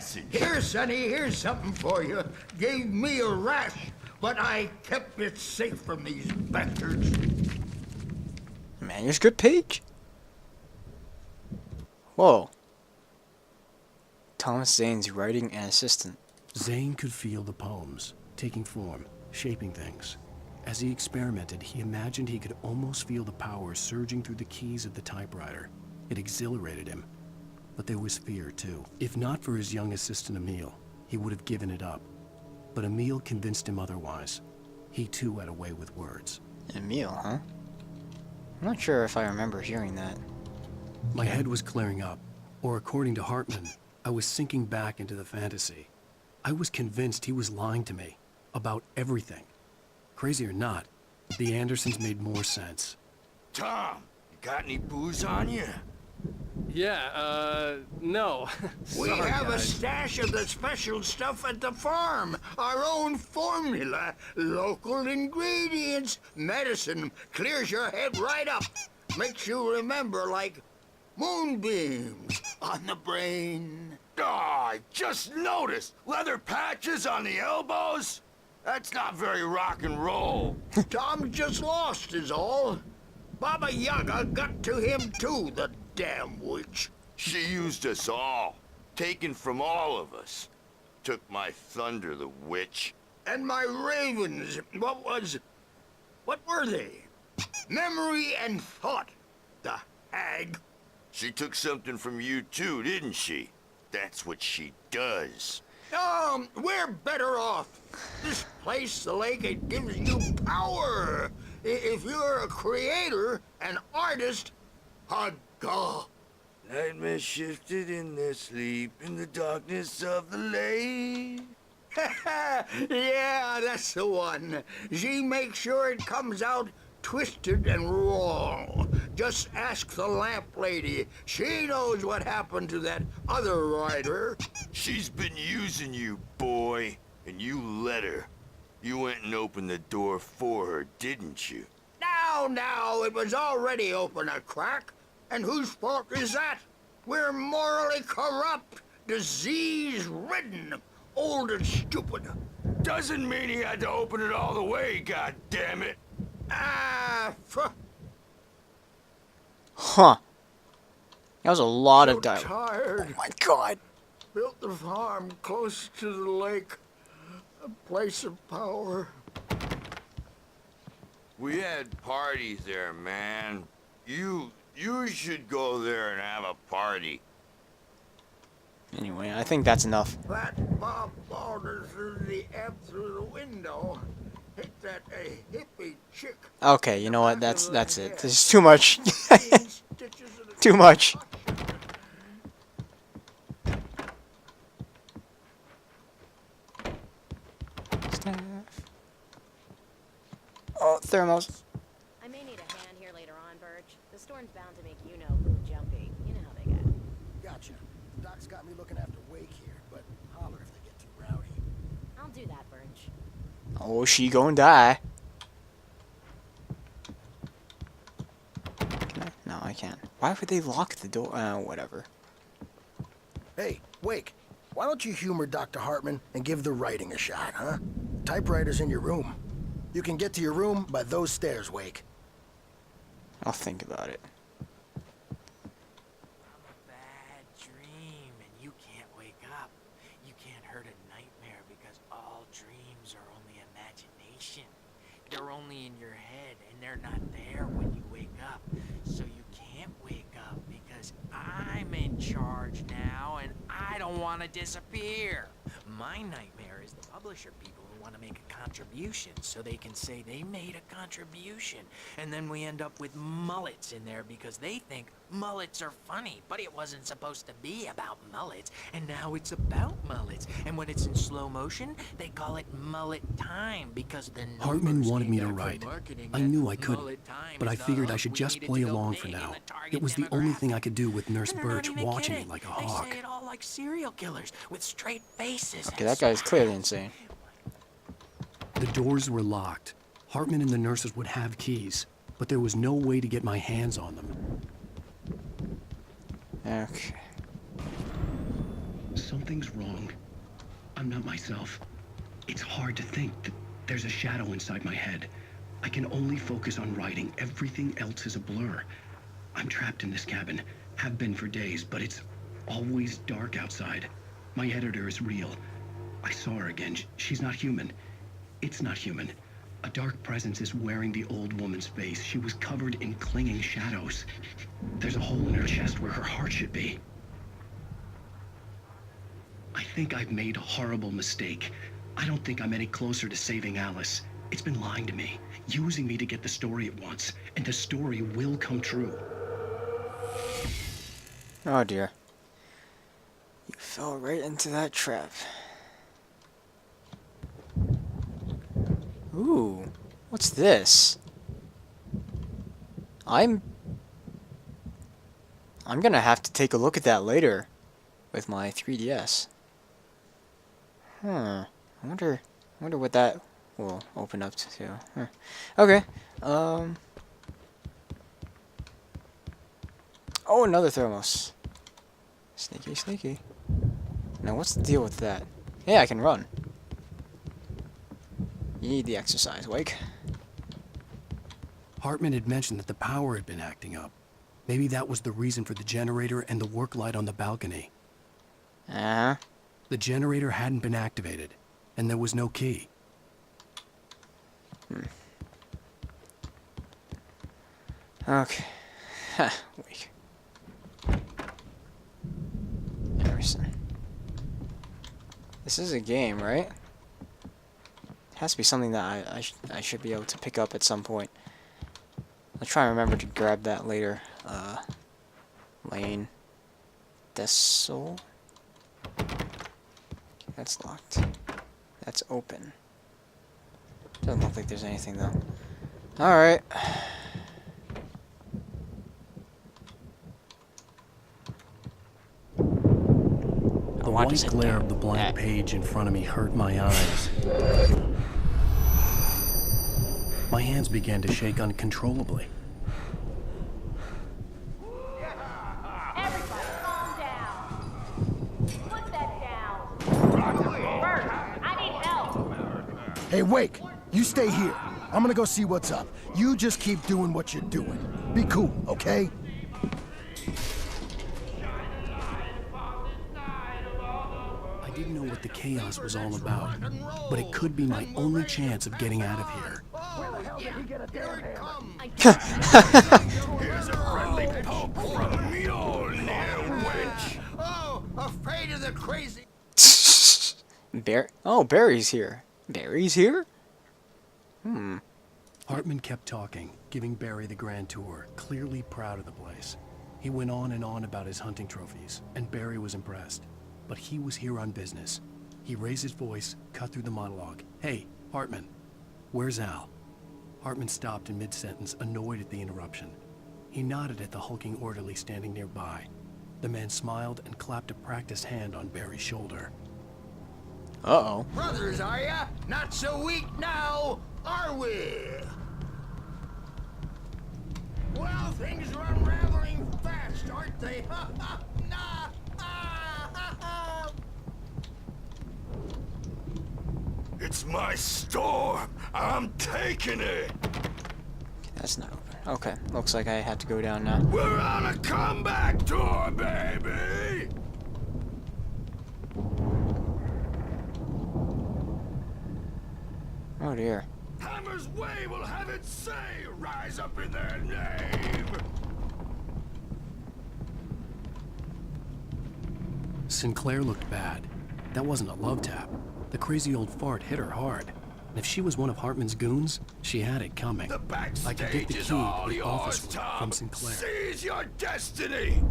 passage. Here, Sonny, here's something for you. Gave me a rash, but I kept it safe from these bastards. Manuscript page? Whoa. Thomas Zane's writing and assistant. Zane could feel the poems, taking form, shaping things. As he experimented, he imagined he could almost feel the power surging through the keys of the typewriter. It exhilarated him. But there was fear, too. If not for his young assistant Emil, he would have given it up. But Emil convinced him otherwise. He, too, had a way with words. Emil, huh? I'm not sure if I remember hearing that. My head was clearing up, or according to Hartman, I was sinking back into the fantasy. I was convinced he was lying to me about everything. Crazy or not, the Andersons made more sense. Tom, you got any booze on you? Yeah, no. We Sorry, have a guys. stash of the special stuff at the farm. Our own formula. Local ingredients. Medicine. Clears your head right up. Makes you remember like moonbeams on the brain. Oh, I just noticed. Leather patches on the elbows? That's not very rock and roll. Tom just lost is all. Baba Yaga got to him too, the damn witch. She used us all. Taken from all of us. Took my thunder, the witch. And my ravens, what were they? Memory and thought, the hag. She took something from you too, didn't she? That's what she does. We're better off. This place, the lake, it gives you power. If you're a creator, an artist, God. Nightmare shifted in their sleep in the darkness of the lake. Yeah, that's the one. She makes sure it comes out twisted and wrong. Just ask the lamp lady. She knows what happened to that other rider. She's been using you, boy, and you let her. You went and opened the door for her, didn't you? Now, it was already open a crack. And whose fault is that? We're morally corrupt, disease-ridden, old and stupid. Doesn't mean he had to open it all the way, goddammit. Huh. That was a lot of So dialogue. tired. Oh my god. Built the farm close to the lake. A place of power. We had parties there, man. You should go there and have a party. Anyway, I think that's enough. That Bob Balder threw the F through the window. Hit that hippie chick. Okay, you know what? That's it. This is too much. Too much. Staff. Oh, thermos. I may need a hand here later on, Birch. The storm's bound to make you-know-who jumpy. You know how they get. Gotcha. Doc's got me looking after Wake here, but holler if they get too rowdy. I'll do that, Birch. Oh, she gonna die. Can I? No, I can't. Why would they lock the door? Whatever. Hey, Wake, why don't you humor Dr. Hartman and give the writing a shot, huh? Typewriter's in your room. You can get to your room by those stairs, Wake. I'll think about it. I'm a bad dream, and you can't wake up. You can't hurt a nightmare because all dreams are only imagination. They're only in your head, and they're not there when you wake up. So you can't wake up because I'm in charge now, and I don't want to disappear. My nightmare is the publisher people who want to make a contribution so they can say they made a contribution. And then we end up with mullets in there because they think mullets are funny, but it wasn't supposed to be about mullets, and now it's about mullets. And when it's in slow motion, they call it mullet time because the Hartman wanted me to write. I knew I couldn't, but I figured I should just play along for now. It was the only thing I could do with Nurse Birch watching me like a hawk. They say it all like serial killers with straight faces. Okay, that guy's clearly insane. The doors were locked. Hartman and the nurses would have keys, but there was no way to get my hands on them. Okay. Something Something's wrong. I'm not myself. It's hard to think that there's a shadow inside my head. I can only focus on writing. Everything else is a blur. I'm trapped in this cabin. Have been for days, but it's always dark outside. My editor is real. I saw her again. She's not human. It's not human. A dark presence is wearing the old woman's face. She was covered in clinging shadows. There's a hole in her chest where her heart should be. I think I've made a horrible mistake. I don't think I'm any closer to saving Alice. It's been lying to me, using me to get the story it wants, and the story will come true. Oh dear. You fell right into that trap. Ooh, what's this? I'm gonna have to take a look at that later with my 3DS. I wonder what that will open up to. Huh. Okay. Oh, another thermos. Sneaky, sneaky. Now, what's the deal with that? Yeah, I can run. You need the exercise, Wake. Hartman had mentioned that the power had been acting up. Maybe that was the reason for the generator and the work light on the balcony. Uh-huh. The generator hadn't been activated, and there was no key. Okay. Ha, Wake. Emerson. This is a game, right? It has to be something that I should be able to pick up at some point. I'll try and remember to grab that later. Lane. Dessel. That's locked. That's open. Doesn't look like there's anything though. Alright. The white glare of the blank page in front of me hurt my eyes. My hands began to shake uncontrollably. Everybody, calm down. Put that down. Bert, I need help. Hey, Wake, you stay here. I'm gonna go see what's up. You just keep doing what you're doing. Be cool, okay? I didn't know what the chaos was all about, but it could be my only chance of getting out of here. Here's a friendly poke from Mjolnir, wench. Oh, afraid of the crazy. Oh, Barry's here. Barry's here? Hartman kept talking, giving Barry the grand tour, clearly proud of the place. He went on and on about his hunting trophies, and Barry was impressed. But he was here on business. He raised his voice, cut through the monologue. Hey, Hartman, where's Al? Hartman stopped in mid-sentence, annoyed at the interruption. He nodded at the hulking orderly standing nearby. The man smiled and clapped a practiced hand on Barry's shoulder. Uh-oh. Brothers, are ya? Not so weak now, are we? Well, things are unraveling fast, aren't they? Ha ha! Nah! Ah, ha, ha. It's my store. I'm taking it. That's not open. Okay, looks like I have to go down now. We're on a comeback tour, baby. Oh dear. Hammer's Way will have its say. Rise up in their name. Sinclair looked bad. That wasn't a love tap. The crazy old fart hit her hard. And if she was one of Hartman's goons, she had it coming. The I could get backstage the is key all to the yours, office room Tom. from Sinclair. Seize your destiny.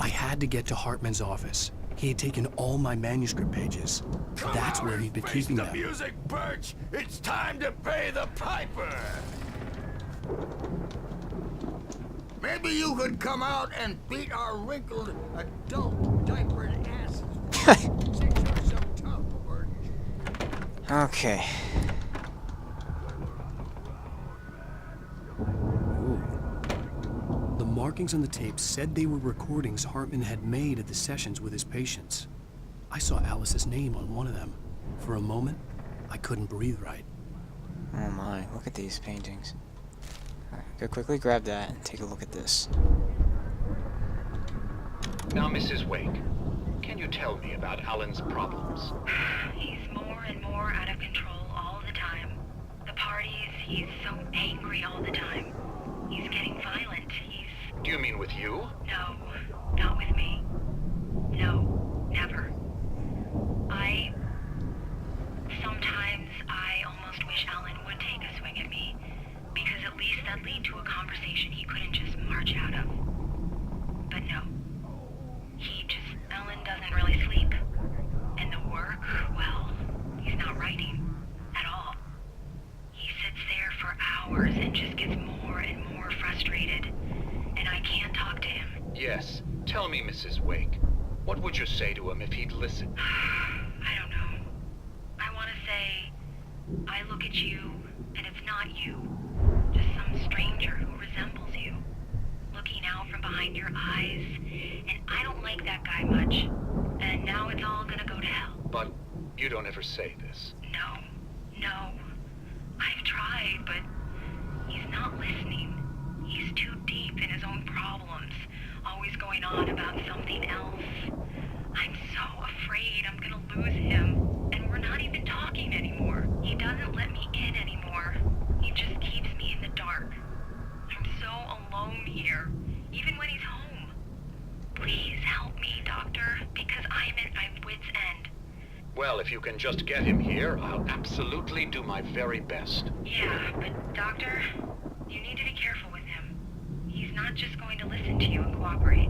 I had to get to Hartman's office. He had taken all my manuscript pages. Come That's out where and he'd been face keeping the them. music, Birch. It's time to pay the piper. Maybe you could come out and beat our wrinkled, adult, diapered asses. Since you're so tough, Bert. Okay. The markings on the tape said they were recordings Hartman had made at the sessions with his patients. I saw Alice's name on one of them. For a moment, I couldn't breathe right. Oh my, look at these paintings. Alright, go quickly grab that and take a look at this. Now, Mrs. Wake, can you tell me about Alan's problems? He's more and more out of control all the time. The parties, he's so angry all the time. He's getting violent. Do you mean with you? No, not with me. No, never. Sometimes I almost wish Alan would take a swing at me, because at least that'd lead to a conversation he couldn't just march out of. But no. Alan doesn't really sleep. And the work, well, he's not writing at all. He sits there for hours and just gets more and more frustrated. And I can't talk to him. Yes. Tell me, Mrs. Wake, what would you say to him if he'd listen? I don't know. I want to say, I look at you, and it's not you. Just some stranger who resembles you. Looking out from behind your eyes, and I don't like that guy much. And now it's all gonna go to hell. But you don't ever say this. No. I've tried, but he's not listening. He's too deep in his own problems, always going on about something else. I'm so afraid I'm gonna lose him, and we're not even talking anymore. He doesn't let me in anymore. He just keeps me in the dark. I'm so alone here, even when he's home. Please help me, Doctor, because I'm at my wit's end. Well, if you can just get him here, I'll absolutely do my very best. Yeah, but Doctor, you need to be careful with him. He's not just going to listen to you and cooperate.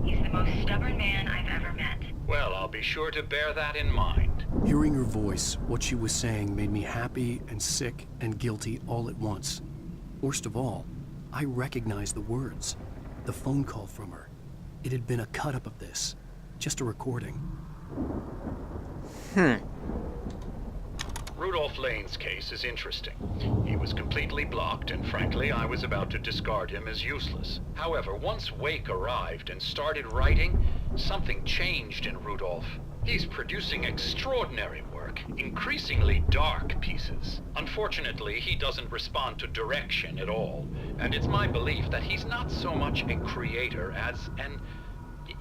He's the most stubborn man I've ever met. Well, I'll be sure to bear that in mind. Hearing her voice, what she was saying made me happy and sick and guilty all at once. Worst of all, I recognized the words. The phone call from her. It had been a cut-up of this. Just a recording. Rudolph Lane's case is interesting. He was completely blocked, and frankly, I was about to discard him as useless. However, once Wake arrived and started writing, something changed in Rudolph. He's producing extraordinary work, increasingly dark pieces. Unfortunately, he doesn't respond to direction at all, and it's my belief that he's not so much a creator as an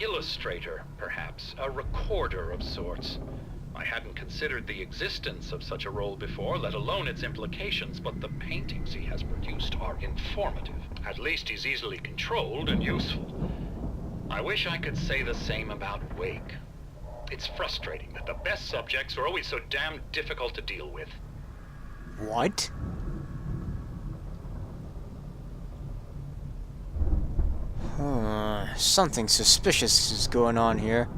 illustrator, perhaps, a recorder of sorts. I hadn't considered the existence of such a role before, let alone its implications, but the paintings he has produced are informative. At least he's easily controlled and useful. I wish I could say the same about Wake. It's frustrating that the best subjects are always so damn difficult to deal with. What? Something suspicious is going on here.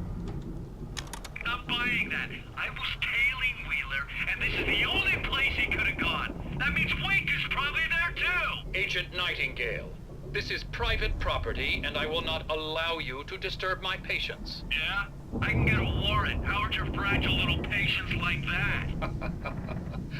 Not buying that. I was tailing Wheeler, and this is the only place he could have gone. That means Wake is probably there too! Agent Nightingale, this is private property, and I will not allow you to disturb my patients. Yeah? I can get a warrant. How's your fragile little patience like that?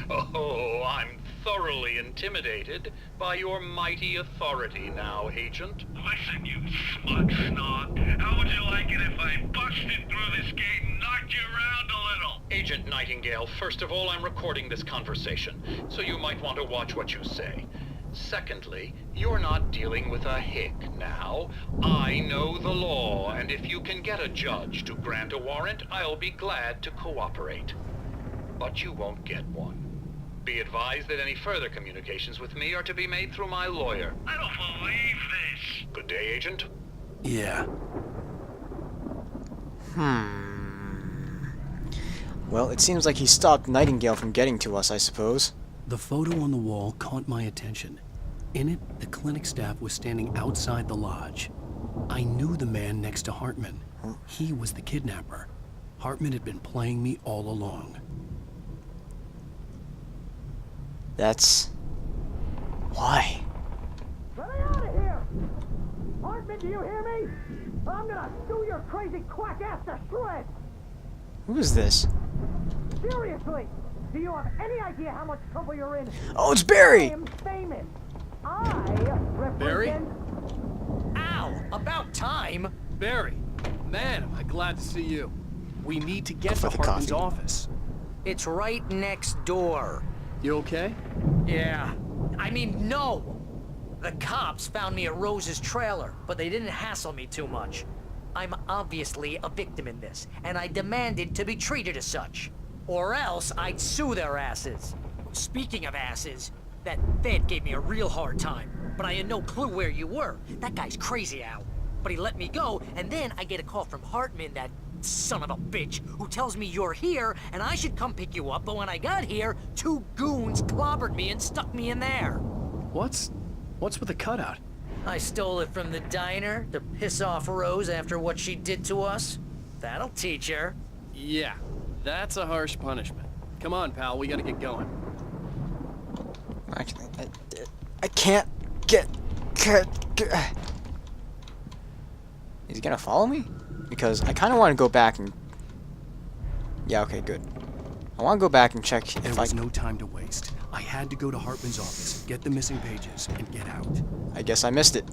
Oh, I'm thoroughly intimidated by your mighty authority now, Agent. Listen, you smug snob. How would you like it if I busted through this gate and knocked you around a little? Agent Nightingale, first of all, I'm recording this conversation, so you might want to watch what you say. Secondly, you're not dealing with a hick now. I know the law, and if you can get a judge to grant a warrant, I'll be glad to cooperate. But you won't get one. Be advised that any further communications with me are to be made through my lawyer. I don't believe this. Good day, Agent. Yeah. Well, it seems like he stopped Nightingale from getting to us, I suppose. The photo on the wall caught my attention. In it, the clinic staff was standing outside the lodge. I knew the man next to Hartman. He was the kidnapper. Hartman had been playing me all along. That's... why? Let me out of here! Hartman, do you hear me? I'm gonna sue your crazy quack ass to shreds! Who is this? Seriously! Do you have any idea how much trouble you're in? Oh, it's Barry! I am famous! I represent... Barry? Ow! About time! Barry! Man, am I glad to see you. We need to get for to the Hartman's coffee. office. It's right next door. You okay? Yeah. I mean, no! The cops found me at Rose's trailer, but they didn't hassle me too much. I'm obviously a victim in this, and I demanded to be treated as such. Or else I'd sue their asses. Speaking of asses, that Fed gave me a real hard time, but I had no clue where you were. That guy's crazy, Al. But he let me go, and then I get a call from Hartman, that son of a bitch, who tells me you're here, and I should come pick you up, but when I got here, 2 goons clobbered me and stuck me in there. What's with the cutout? I stole it from the diner to piss off Rose after what she did to us. That'll teach her. Yeah, that's a harsh punishment. Come on, pal, we gotta get going. Actually, I can't get... Is he gonna follow me? Because I kind of want to go back and... Yeah, okay, good. I want to go back and check There if was no time to waste. I had to go to Hartman's office, get the missing pages, and get out. I guess I missed it.